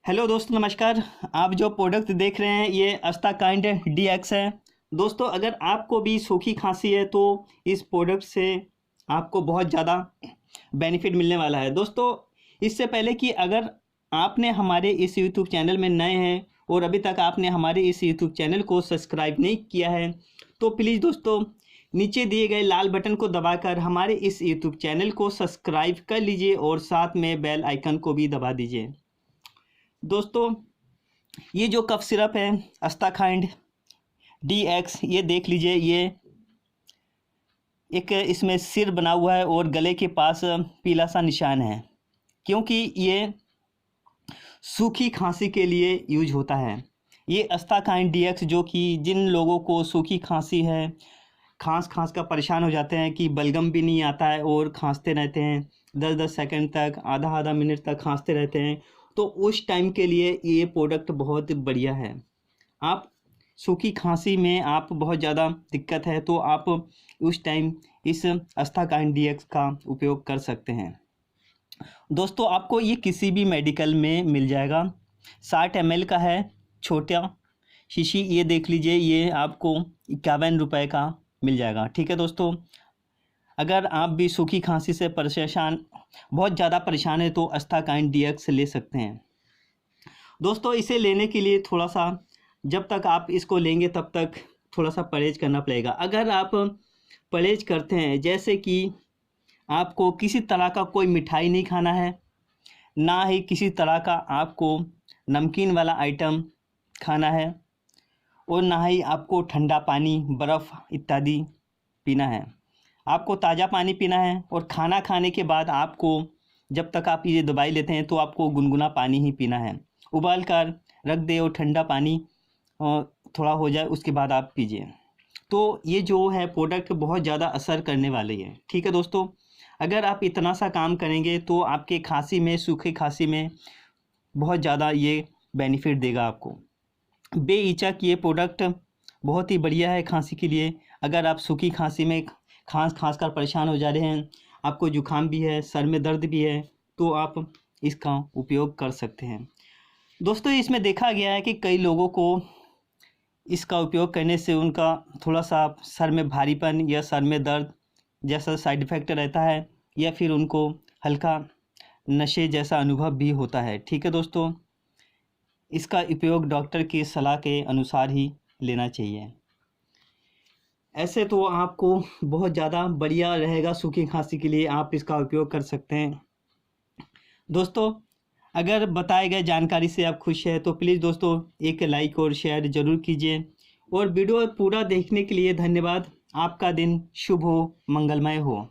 Hello दोस्तों, नमस्कार। आप जो प्रोडक्ट देख रहे हैं ये अस्ताकाइंड DX है। दोस्तों, अगर आपको भी सूखी खांसी है तो इस प्रोडक्ट से आपको बहुत ज़्यादा बेनिफिट मिलने वाला है। दोस्तों, इससे पहले कि अगर आपने हमारे इस YouTube चैनल में नए हैं और अभी तक आपने हमारे इस YouTube चैनल को सब्सक्राइब नहीं किया है तो प्लीज़ दोस्तों नीचे दिए गए लाल बटन को दबाकर हमारे इस YouTube चैनल को सब्सक्राइब कर लीजिए और साथ में बेल आइकन को भी दबा दीजिए। दोस्तों, ये जो कफ सिरप है अस्ताकाइंड DX, ये देख लीजिए, ये एक इसमें सिर बना हुआ है और गले के पास पीला सा निशान है, क्योंकि ये सूखी खांसी के लिए यूज होता है। ये अस्ताकाइंड DX जो कि जिन लोगों को सूखी खांसी है, खांस का परेशान हो जाते हैं कि बलगम भी नहीं आता है और खांसते रहते हैं 10-10 सेकंड तक, आधा मिनट तक खांसते रहते हैं, तो उस टाइम के लिए ये प्रोडक्ट बहुत बढ़िया है। आप सूखी खांसी में आप बहुत ज़्यादा दिक्कत है तो आप उस टाइम इस अस्ताकाइंड DX का उपयोग कर सकते हैं। दोस्तों, आपको ये किसी भी मेडिकल में मिल जाएगा। 60 ml का है, छोटा शीशी। ये देख लीजिए, ये आपको 51 रुपये का मिल जाएगा। ठीक है दोस्तों, अगर आप भी सूखी खांसी से बहुत ज़्यादा परेशान है तो अस्ताकाइंड DX ले सकते हैं। दोस्तों, इसे लेने के लिए थोड़ा सा, जब तक आप इसको लेंगे तब तक थोड़ा सा परहेज करना पड़ेगा। अगर आप परहेज करते हैं, जैसे कि आपको किसी तरह का कोई मिठाई नहीं खाना है, ना ही किसी तरह का आपको नमकीन वाला आइटम खाना है, और ना ही आपको ठंडा पानी, बर्फ़ इत्यादि पीना है। आपको ताज़ा पानी पीना है और खाना खाने के बाद आपको, जब तक आप ये दवाई लेते हैं तो आपको गुनगुना पानी ही पीना है। उबाल कर रख दे और ठंडा पानी थोड़ा हो जाए उसके बाद आप पीजिए। तो ये जो है प्रोडक्ट बहुत ज़्यादा असर करने वाली है। ठीक है दोस्तों, अगर आप इतना सा काम करेंगे तो आपके खांसी में, सूखी खांसी में बहुत ज़्यादा ये बेनिफिट देगा आपको। बेहिचक ये प्रोडक्ट बहुत ही बढ़िया है खांसी के लिए। अगर आप सूखी खांसी में खांस कर परेशान हो जा रहे हैं, आपको जुकाम भी है, सर में दर्द भी है, तो आप इसका उपयोग कर सकते हैं। दोस्तों, इसमें देखा गया है कि कई लोगों को इसका उपयोग करने से उनका थोड़ा सा सर में भारीपन या सर में दर्द जैसा साइड इफ़ेक्ट रहता है, या फिर उनको हल्का नशे जैसा अनुभव भी होता है। ठीक है दोस्तों, इसका उपयोग डॉक्टर की सलाह के अनुसार ही लेना चाहिए। ऐसे तो आपको बहुत ज़्यादा बढ़िया रहेगा सूखी खांसी के लिए, आप इसका उपयोग कर सकते हैं। दोस्तों, अगर बताए गए जानकारी से आप खुश हैं तो प्लीज़ दोस्तों एक लाइक और शेयर ज़रूर कीजिए, और वीडियो पूरा देखने के लिए धन्यवाद। आपका दिन शुभ हो, मंगलमय हो।